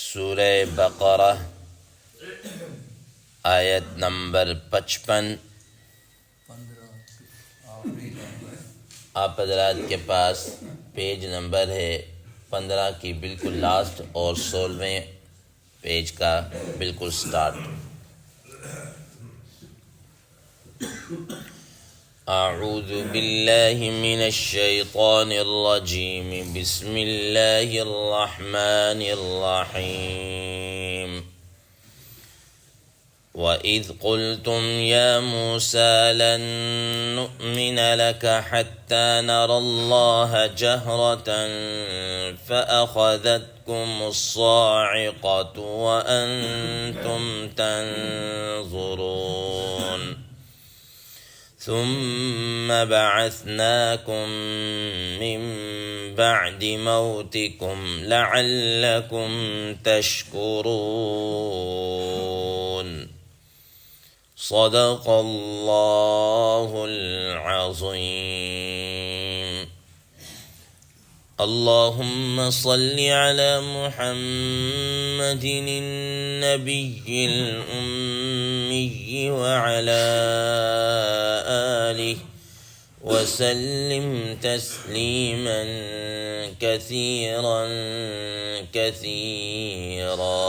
سورہ بقرہ آیت نمبر 55۔ آپ حضرات کے پاس پیج نمبر ہے 15 کی بالکل لاسٹ اور 16ویں پیج کا بالکل سٹارٹ۔ اعوذ باللہ من الشیطان الرجیم، بسم اللہ الرحمن الرحیم۔ وَإِذْ قُلْتُمْ يَا مُوسَى لَن نُّؤْمِنَ لَكَ حَتَّى نَرَى اللَّهَ جَهْرَةً فَأَخَذَتْكُمُ الصَّاعِقَةُ وَأَنْتُمْ تَنظُرُونَ ثُمَّ بَعَثْنَاكُمْ مِنْ بَعْدِ مَوْتِكُمْ لَعَلَّكُمْ تَشْكُرُونَ۔ صدق اللہ العظیم۔ اللہم صل علی محمد النبی الأمی وعلی آلہ وسلم تسلیما کثیرا کثیرا۔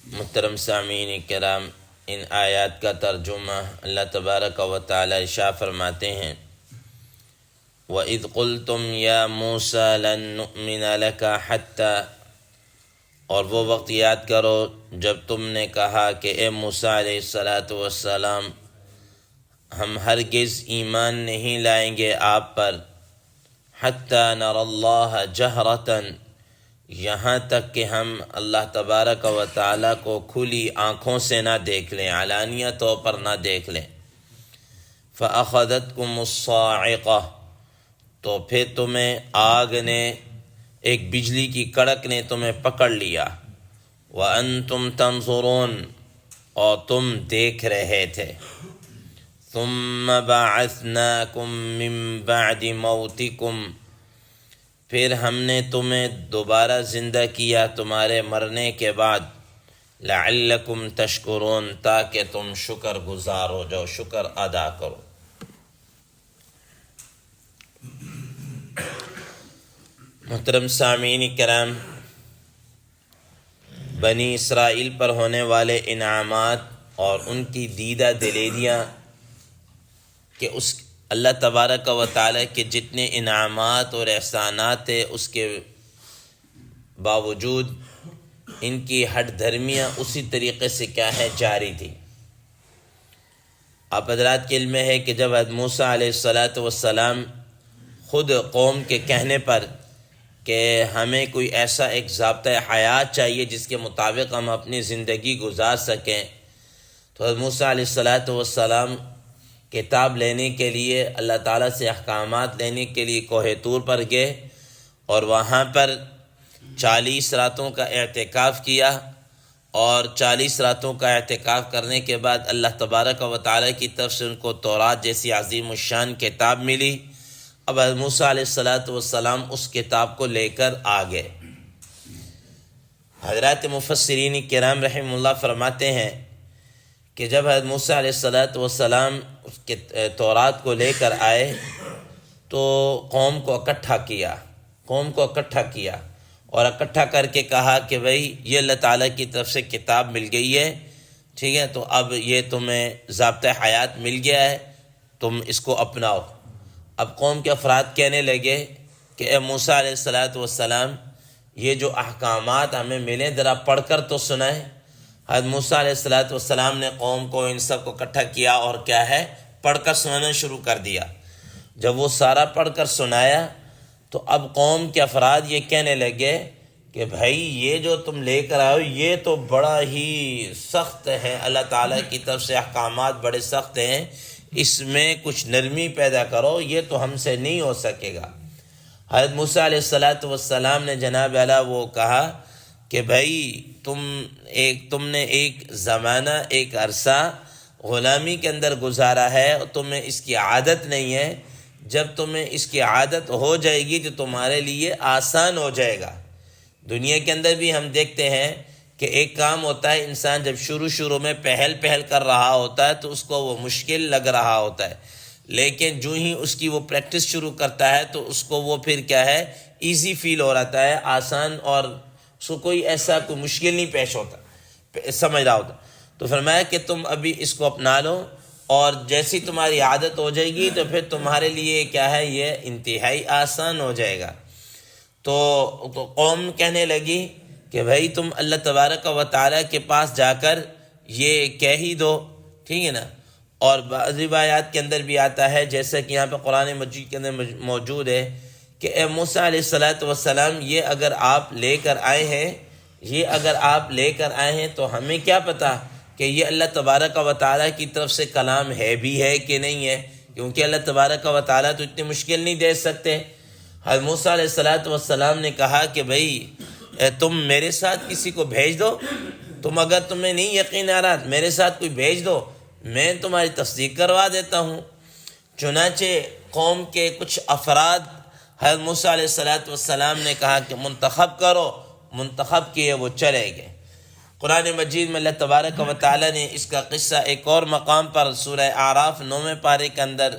محترم سامعین کرام، ان آیات کا ترجمہ اللہ تبارک و تعالی ارشاد فرماتے ہیں، وَإِذْ قُلْتُمْ يَا مُوسَى لَن نُّؤْمِنَ لَكَ حَتَّى، اور وہ وقت یاد کرو جب تم نے کہا کہ اے موسیٰ علیہ السلام، ہم ہرگز ایمان نہیں لائیں گے آپ پر، حَتَّى نَرَى اللَّهَ جَهْرَةً، یہاں تک کہ ہم اللہ تبارک و تعالیٰ کو کھلی آنکھوں سے نہ دیکھ لیں، علانیہ طور پر نہ دیکھ لیں۔ فَأَخَذَتْكُمُ الصَّاعِقَةُ، تو پھر تمہیں آگ نے، ایک بجلی کی کڑک نے تمہیں پکڑ لیا، وَأَنْتُمْ تَنظُرُونَ، اور تم دیکھ رہے تھے۔ ثُمَّ بَعَثْنَاكُمْ مِنْ بَعْدِ مَوْتِكُمْ، پھر ہم نے تمہیں دوبارہ زندہ کیا تمہارے مرنے کے بعد، لعلکم تشکرون، تاکہ تم شکر گزار ہو جاؤ، شکر ادا کرو۔ محترم سامعین کرام، بنی اسرائیل پر ہونے والے انعامات اور ان کی دیدہ دلیریاں کہ اس اللہ تبارک و تعالیٰ کے جتنے انعامات اور احسانات تھے، اس کے باوجود ان کی ہٹ دھرمیاں اسی طریقے سے کیا ہے جاری تھی۔ آپ حضرات کے علم ہے کہ جب حضرت موسیٰ علیہ السلام خود قوم کے کہنے پر کہ ہمیں کوئی ایسا ایک ضابطۂ حیات چاہیے جس کے مطابق ہم اپنی زندگی گزار سکیں، تو حضرت موسیٰ علیہ السلام کتاب لینے کے لیے، اللہ تعالیٰ سے احکامات لینے کے لیے کوہ طور پر گئے، اور وہاں پر 40 راتوں کا اعتکاف کیا، اور 40 راتوں کا اعتکاف کرنے کے بعد اللہ تبارک و تعالیٰ کی طرف سے ان کو تورات جیسی عظیم الشان کتاب ملی۔ اب حضرت موسیٰ علیہ السلام اس کتاب کو لے کر آ گئے۔ حضرات مفسرین کرام رحمہ اللہ فرماتے ہیں کہ جب حضرت موسیٰ علیہ السلام اس کے تورات کو لے کر آئے تو قوم کو اکٹھا کیا اور اکٹھا کر کے کہا کہ بھئی یہ اللہ تعالیٰ کی طرف سے کتاب مل گئی ہے، ٹھیک ہے، تو اب یہ تمہیں ضابطۂ حیات مل گیا ہے، تم اس کو اپناؤ۔ اب قوم کے افراد کہنے لگے کہ اے موسیٰ علیہ السلام، یہ جو احکامات ہمیں ملے ذرا پڑھ کر تو سنائیں۔ حضرت موسیٰ علیہ السلام نے قوم کو، ان سب کو اکٹھا کیا اور کیا ہے پڑھ کر سنانا شروع کر دیا۔ جب وہ سارا پڑھ کر سنایا تو اب قوم کے افراد یہ کہنے لگے کہ بھائی یہ جو تم لے کر آئے ہو یہ تو بڑا ہی سخت ہے، اللہ تعالیٰ کی طرف سے احکامات بڑے سخت ہیں، اس میں کچھ نرمی پیدا کرو، یہ تو ہم سے نہیں ہو سکے گا۔ حضرت موسیٰ علیہ السلام نے جناب اعلیٰ وہ کہا کہ بھائی تم نے ایک زمانہ، ایک عرصہ غلامی کے اندر گزارا ہے اور تمہیں اس کی عادت نہیں ہے جب تمہیں اس کی عادت ہو جائے گی تو تمہارے لیے آسان ہو جائے گا۔ دنیا کے اندر بھی ہم دیکھتے ہیں کہ ایک کام ہوتا ہے، انسان جب شروع میں پہل کر رہا ہوتا ہے تو اس کو وہ مشکل لگ رہا ہوتا ہے، لیکن جو ہی اس کی وہ پریکٹس شروع کرتا ہے تو اس کو وہ پھر کیا ہے، ایزی فیل ہو رہا ہے، آسان، اور اس کو کوئی ایسا کوئی مشکل نہیں پیش ہوتا، سمجھ رہا ہوتا۔ تو فرمایا کہ تم ابھی اس کو اپنا لو، اور جیسی تمہاری عادت ہو جائے گی تو پھر تمہارے لیے کیا ہے، یہ انتہائی آسان ہو جائے گا۔ تو قوم کہنے لگی کہ بھائی تم اللہ تبارک و تعالیٰ کے پاس جا کر یہ کہہ ہی دو، ٹھیک ہے نا۔ اور بعض روایات کے اندر بھی آتا ہے، جیسا کہ یہاں پہ قرآن مجید کے اندر موجود ہے کہ اے موسیٰ علیہ السلام، یہ اگر آپ لے کر آئے ہیں تو ہمیں کیا پتہ کہ یہ اللہ تبارک و تعالیٰ کی طرف سے کلام ہے بھی ہے کہ نہیں ہے، کیونکہ اللہ تبارک و تعالیٰ تو اتنی مشکل نہیں دے سکتے۔ حضرت موسیٰ علیہ السلام نے کہا کہ بھئی تم میرے ساتھ کسی کو بھیج دو، اگر تمہیں نہیں یقین آ رہا میرے ساتھ کوئی بھیج دو، میں تمہاری تصدیق کروا دیتا ہوں۔ چنانچہ قوم کے کچھ افراد حضرت موسیٰ علیہ السلام نے کہا کہ منتخب کرو، منتخب کیے، وہ چلے گئے۔ قرآن مجید میں اللہ تبارک و تعالیٰ نے اس کا قصہ ایک اور مقام پر سورہ اعراف 9ویں پارے کے اندر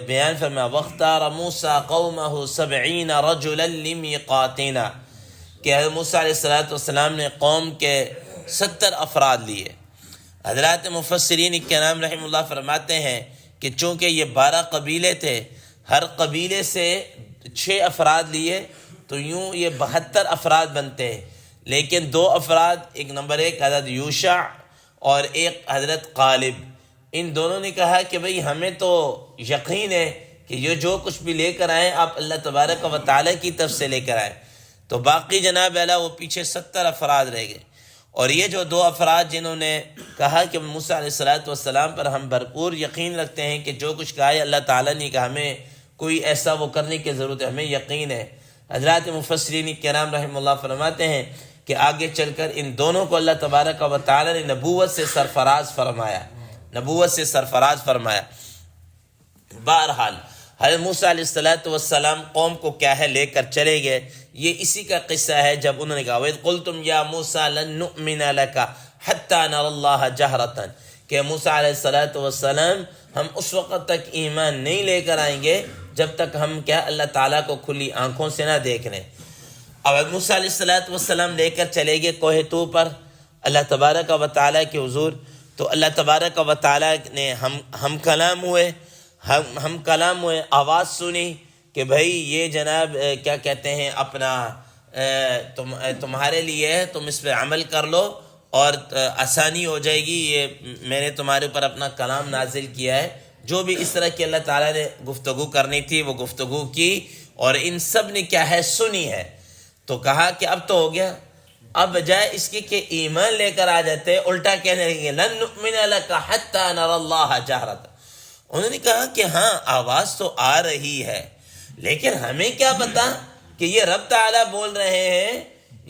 بیان فرمایا، وَاخْتَارَ مُوسَىٰ قَوْمَهُ 70 رَجُلًا لِمِيقَاتِنَا، کہ حضرت موسیٰ علیہ السلام نے قوم کے 70 افراد لیے۔ حضرات مفسرین کرام رحمہ اللہ فرماتے ہیں کہ چونکہ یہ 12 قبیلے تھے، ہر قبیلے سے 6 افراد لیے تو یوں یہ 72 افراد بنتے ہیں، لیکن 2 افراد، ایک نمبر 1 حضرت یوشع اور ایک حضرت غالب، ان دونوں نے کہا کہ بھئی ہمیں تو یقین ہے کہ یہ جو کچھ بھی لے کر آئیں آپ اللہ تبارک و تعالیٰ کی طرف سے لے کر آئیں۔ تو باقی جناب اعلیٰ وہ پیچھے 70 افراد رہ گئے، اور یہ جو 2 افراد جنہوں نے کہا کہ موسیٰ علیہ السلام پر ہم بھرپور یقین رکھتے ہیں کہ جو کچھ کہا ہے اللہ تعالیٰ نے کہا، ہمیں کوئی ایسا وہ کرنے کی ضرورت ہے، ہمیں یقین ہے۔ حضرات مفسرین کرام رحمہ اللہ فرماتے ہیں کہ آگے چل کر ان دونوں کو اللہ تبارک و تعالیٰ نے نبوت سے سرفراز فرمایا۔ بہرحال حضرت موسیٰ علیہ السلام قوم کو کیا ہے لے کر چلے گئے۔ یہ اسی کا قصہ ہے جب انہوں نے کہا وَإِذْ قُلْتُمْ يَا مُوسَىٰ لَن نُؤْمِنَ لَكَ حَتَّىٰ نَرَى اللَّهَ جَهْرَةً، کہ موسیٰ علیہ السلام ہم اس وقت تک ایمان نہیں لے کر آئیں گے جب تک ہم کیا اللہ تعالیٰ کو کھلی آنکھوں سے نہ دیکھ لیں۔ اب موسیٰ علیہ السلام لے کر چلے گئے کوہ طور پر اللہ تبارک و تعالیٰ کے حضور، تو اللہ تبارک و تعالیٰ نے ہم کلام ہوئے، آواز سنی کہ بھئی یہ جناب کیا کہتے ہیں اپنا تمہارے لیے ہے، تم اس پہ عمل کر لو اور آسانی ہو جائے گی، یہ میں نے تمہارے اوپر اپنا کلام نازل کیا ہے۔ جو بھی اس طرح کی اللہ تعالیٰ نے گفتگو کرنی تھی وہ گفتگو کی، اور ان سب نے کیا ہے سنی ہے۔ تو کہا کہ اب تو ہو گیا، اب بجائے اس کے کہ ایمان لے کر آ جاتے، الٹا کہنے لگے لن نؤمن لک حتی نری اللہ جہرۃ۔ انہوں نے کہا کہ ہاں آواز تو آ رہی ہے، لیکن ہمیں کیا پتا کہ یہ رب تعالیٰ بول رہے ہیں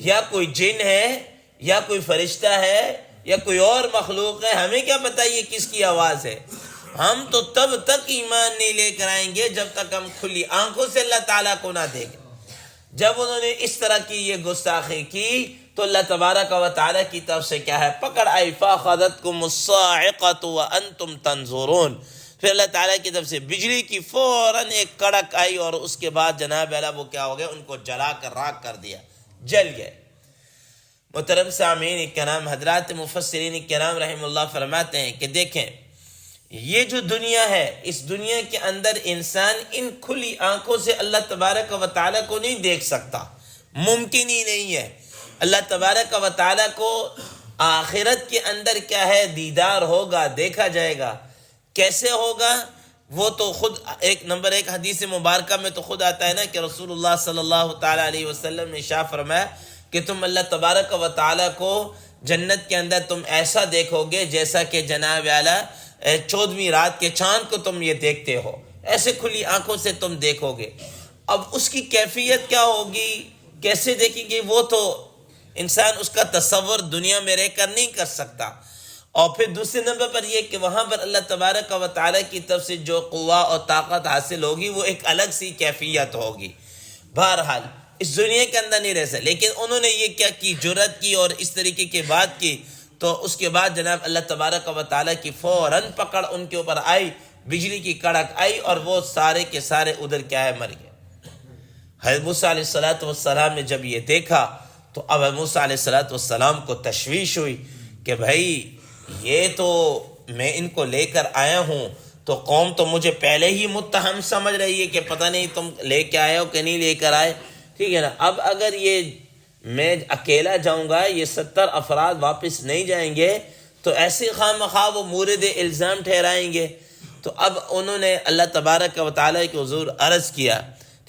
یا کوئی جن ہے یا کوئی فرشتہ ہے یا کوئی اور مخلوق ہے، ہمیں کیا پتا یہ کس کی آواز ہے۔ ہم تو تب تک ایمان نہیں لے کر آئیں گے جب تک ہم کھلی آنکھوں سے اللہ تعالیٰ کو نہ دیکھیں۔ جب انہوں نے اس طرح کی یہ گستاخی کی تو اللہ تبارک و تعالیٰ کی طرف سے کیا ہے پکڑ آئی، فَأَخَذَتْكُمُ الصَّاعِقَةُ وَأَنْتُمْ تَنْظُرُونَ، پھر اللہ تعالیٰ کی طرف سے بجلی کی فوراً ایک کڑک آئی، اور اس کے بعد جناب اعلیٰ وہ کیا ہو گیا، ان کو جلا کر راکھ کر دیا، جل گئے۔ محترم سامعین کرام، حضرات مفسرین کرام رحمہ اللہ فرماتے ہیں کہ دیکھیں یہ جو دنیا ہے، اس دنیا کے اندر انسان ان کھلی آنکھوں سے اللہ تبارک و تعالیٰ کو نہیں دیکھ سکتا، ممکن ہی نہیں ہے۔ اللہ تبارک و تعالیٰ کو آخرت کے اندر کیا ہے دیدار ہوگا، دیکھا جائے گا۔ کیسے ہوگا وہ تو خود ایک نمبر 1 حدیث مبارکہ میں تو خود آتا ہے نا کہ رسول اللہ صلی اللہ تعالیٰ علیہ وسلم نے ارشاد فرمایا کہ تم اللہ تبارک و تعالیٰ کو جنت کے اندر تم ایسا دیکھو گے جیسا کہ جناب اعلیٰ 14ویں رات کے چاند کو تم یہ دیکھتے ہو، ایسے کھلی آنکھوں سے تم دیکھو گے۔ اب اس کی کیفیت کیا ہوگی، کیسے دیکھیں گے، وہ تو انسان اس کا تصور دنیا میں رہ کر نہیں کر سکتا۔ اور پھر دوسرے نمبر پر یہ کہ وہاں پر اللہ تبارک و تعالیٰ کی طرف سے جو قوہ اور طاقت حاصل ہوگی وہ ایک الگ سی کیفیت ہوگی. بہرحال اس دنیا کے اندر نہیں رہ سکتے، لیکن انہوں نے یہ کیا کی، جرأت کی اور اس طریقے کی بات کی. تو اس کے بعد جناب اللہ تبارک و تعالیٰ کی فوراً پکڑ ان کے اوپر آئی، بجلی کی کڑک آئی اور وہ سارے کے سارے ادھر کیا ہے، مر گئے. حضرت موسیٰ علیہ السلام نے جب یہ دیکھا تو اب حضرت موسیٰ علیہ السلام کو تشویش ہوئی کہ بھائی یہ تو میں ان کو لے کر آیا ہوں تو قوم تو مجھے پہلے ہی متہم سمجھ رہی ہے کہ پتہ نہیں تم لے کے آئے ہو کہ نہیں لے کر آئے، ٹھیک ہے نا. اب اگر یہ میں اکیلا جاؤں گا، یہ 70 افراد واپس نہیں جائیں گے تو ایسے خواہ مخواہ وہ مورد الزام ٹھہرائیں گے. تو اب انہوں نے اللہ تبارک و تعالیٰ کے حضور عرض کیا،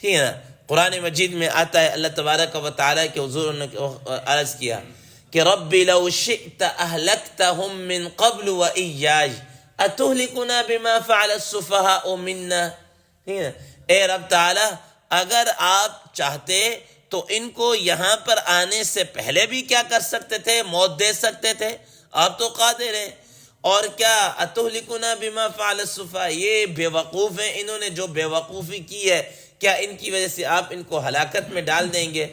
ٹھیک ہے نا. قرآن مجید میں آتا ہے اللہ تبارک و تعالیٰ کے حضور نے عرض کیا کہ رب لو شئت اہلکتہم من قبل و ایاج اتہلکنا بما فعل السفہاء منا. ٹھیک ہے، اے رب تعالیٰ اگر آپ چاہتے تو ان کو یہاں پر آنے سے پہلے بھی کیا کر سکتے تھے، موت دے سکتے تھے. آپ تو قادر ہیں. اور کیا اتہلکنا بما فعل السفہاء، یہ بے وقوف ہیں، انہوں نے جو بے وقوفی کی ہے کیا ان کی وجہ سے آپ ان کو ہلاکت میں ڈال دیں گے؟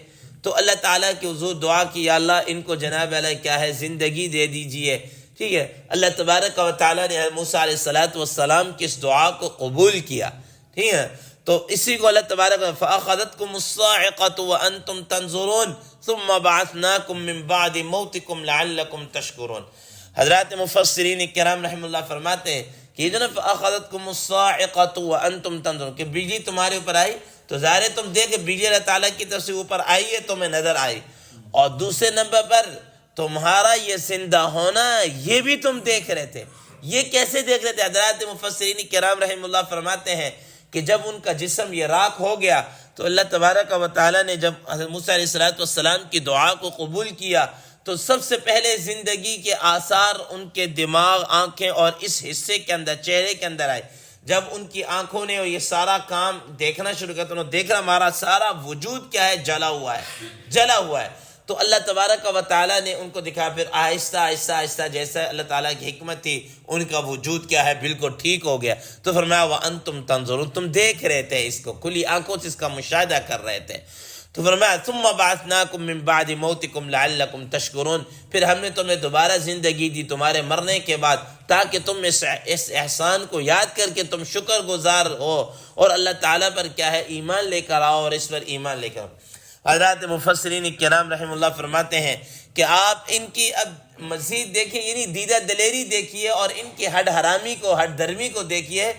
تو اللہ تعالیٰ کے حضور دعا کی، یا اللہ ان کو جناب علیہ کیا ہے، زندگی دے دیجئے. ٹھیک ہے، اللہ تبارک و تعالیٰ نے موسیٰ علیہ السلام کی اس دعا کو قبول کیا. ٹھیک ہے، تو اسی کو اللہ تبارک فَأَخَذَتْكُمُ الصَّاعِقَةُ وَأَنْتُمْ تَنْظُرُونَ ثُمَّ بَعَثْنَاكُمْ مِنْ بَعْدِ مَوْتِكُمْ لَعَلَّكُمْ تَشْكُرُونَ. حضرات مفسرین کرام رحم اللہ فرماتے ہیں کہ یہ جو نا فَأَخَذَتْكُمُ الصَّاعِقَةُ وَأَنْتُمْ تَنْظُرُونَ کہ بجلی تمہارے اوپر آئی تو ظاہر ہے تم دیکھ بجلی اللہ تعالیٰ کی طرف سے اوپر آئی ہے، تمہیں نظر آئی. اور دوسرے نمبر پر تمہارا یہ زندہ ہونا یہ بھی تم دیکھ رہے تھے. یہ کیسے دیکھ رہے تھے؟ حضرات مفسرین کرام رحم اللہ فرماتے ہیں کہ جب ان کا جسم یہ راکھ ہو گیا تو اللہ تبارک و تعالیٰ نے جب حضرت موسیٰ علیہ السلام کی دعا کو قبول کیا تو سب سے پہلے زندگی کے آثار ان کے دماغ، آنکھیں اور اس حصے کے اندر، چہرے کے اندر آئے. جب ان کی آنکھوں نے یہ سارا کام دیکھنا شروع کیا تو انہوں نے دیکھا ہمارا سارا وجود کیا ہے، جلا ہوا ہے، جلا ہوا ہے. تو اللہ تبارک و تعالیٰ نے ان کو دکھا، پھر آہستہ آہستہ آہستہ جیسا اللہ تعالیٰ کی حکمت تھی ان کا وجود کیا ہے، بالکل ٹھیک ہو گیا. تو فرمایا وَأَنْتُمْ تَنْظُرُونَ، تم دیکھ رہے تھے اس کو، کھلی آنکھوں سے اس کا مشاہدہ کر رہے تھے. تو فرمایا ثُمَّ بَعَثْنَاكُمْ مِنْ بَعْدِ مَوْتِكُمْ لَعَلَّكُمْ تَشْكُرُونَ، پھر ہم نے تمہیں دوبارہ زندگی دی تمہارے مرنے کے بعد تاکہ تم اس احسان کو یاد کر کے تم شکر گزار ہو اور اللہ تعالیٰ پر کیا ہے، ایمان لے کر آؤ اور اس پر ایمان لے کر آؤ. حضرات مفسرین کرام رحم اللہ فرماتے ہیں کہ آپ ان کی اب مزید دیکھیں، یعنی دیدہ دلیری دیکھیے اور ان کی ہڈ حرامی کو، ہڈ درمی کو دیکھیے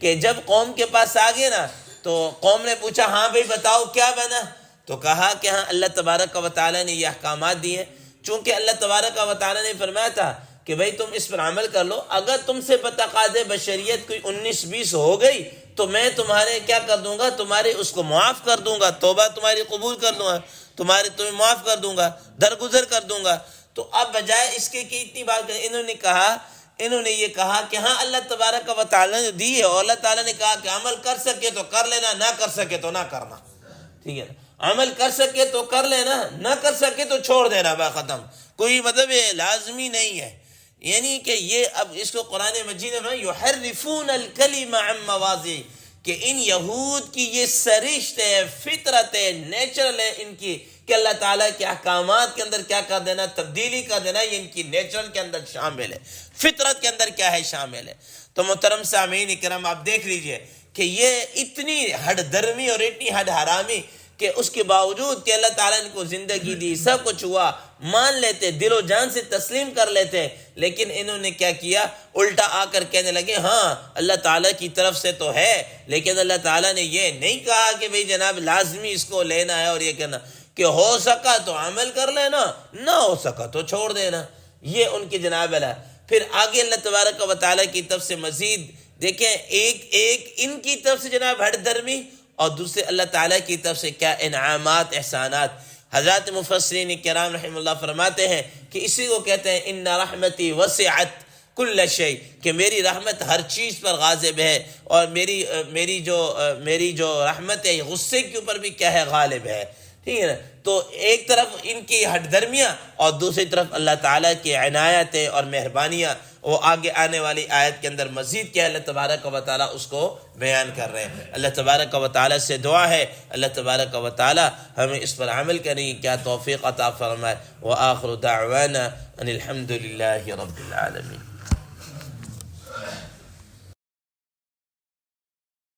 کہ جب قوم کے پاس آگے نا تو قوم نے پوچھا ہاں بھائی بتاؤ کیا بنا، تو کہا کہ ہاں اللہ تبارک و تعالیٰ نے یہ احکامات دیے. چونکہ اللہ تبارک و تعالیٰ نے فرمایا تھا کہ بھائی تم اس پر عمل کر لو، اگر تم سے بتقاضِ بشریت کوئی 19-20 ہو گئی تو میں تمہارے کیا کر دوں گا، تمہارے اس کو معاف کر دوں گا، توبہ تمہاری قبول کر دوں گا، تمہیں معاف کر دوں گا، درگزر کر دوں گا. تو اب بجائے اس کے کہ اتنی بات کریں، انہوں نے یہ کہا کہ ہاں اللہ تبارک و تعالیٰ نے دی ہے اور اللہ تعالیٰ نے کہا کہ عمل کر سکے تو کر لینا، نہ کر سکے تو نہ کرنا. ٹھیک ہے نا، عمل کر سکے تو کر لینا، نہ کر سکے تو چھوڑ دینا، با ختم. کوئی مطلب یہ لازمی نہیں ہے. یعنی کہ یہ اب اس کو قرآن مجید میں یحرفون الکلم عن مواضعہ، کہ ان یہود کی یہ سرشت ہے، فطرت ہے، نیچرل ہے ان کی کہ اللہ تعالیٰ کے احکامات کے اندر کیا کر دینا، تبدیلی کر دینا، یہ ان کی نیچرل کے اندر شامل ہے، فطرت کے اندر کیا ہے، شامل ہے. تو محترم سامعین کرام آپ دیکھ لیجئے کہ یہ اتنی ہڈ درمی اور اتنی ہڈ حرامی کہ اس کے باوجود کہ اللہ تعالیٰ نے کو زندگی دی، سب کچھ ہوا، مان لیتے، دل و جان سے تسلیم کر لیتے، لیکن انہوں نے کیا کیا، الٹا آ کر کہنے لگے ہاں اللہ تعالیٰ کی طرف سے تو ہے، لیکن اللہ تعالیٰ نے یہ نہیں کہا کہ بھئی جناب لازمی اس کو لینا ہے اور یہ کہنا کہ ہو سکا تو عمل کر لینا، نہ ہو سکا تو چھوڑ دینا. یہ ان کی جناب اللہ. پھر آگے اللہ تبارک و تعالیٰ کی طرف سے مزید دیکھیں، ایک ان کی طرف سے جناب ہٹ درمی اور دوسرے اللہ تعالیٰ کی طرف سے کیا انعامات، احسانات. حضرات مفسرین کرام رحم اللہ فرماتے ہیں کہ اسی کو کہتے ہیں ان رحمتی وسعت کل شیء، کہ میری رحمت ہر چیز پر غالب ہے اور میری جو رحمت ہے غصے کے اوپر بھی کیا ہے، غالب ہے. ٹھیک ہے نا. تو ایک طرف ان کی ہٹ درمیاں اور دوسری طرف اللہ تعالیٰ کی عنایتیں اور مہربانیاں، وہ آگے آنے والی آیت کے اندر مزید کیا اللہ تبارک و تعالیٰ اس کو بیان کر رہے ہیں. اللہ تبارک و تعالیٰ سے دعا ہے اللہ تبارک و تعالیٰ ہمیں اس پر عمل کرنے کی کیا توفیق عطا فرمائے. وآخر دعوانا ان الحمد للہ رب العالمین.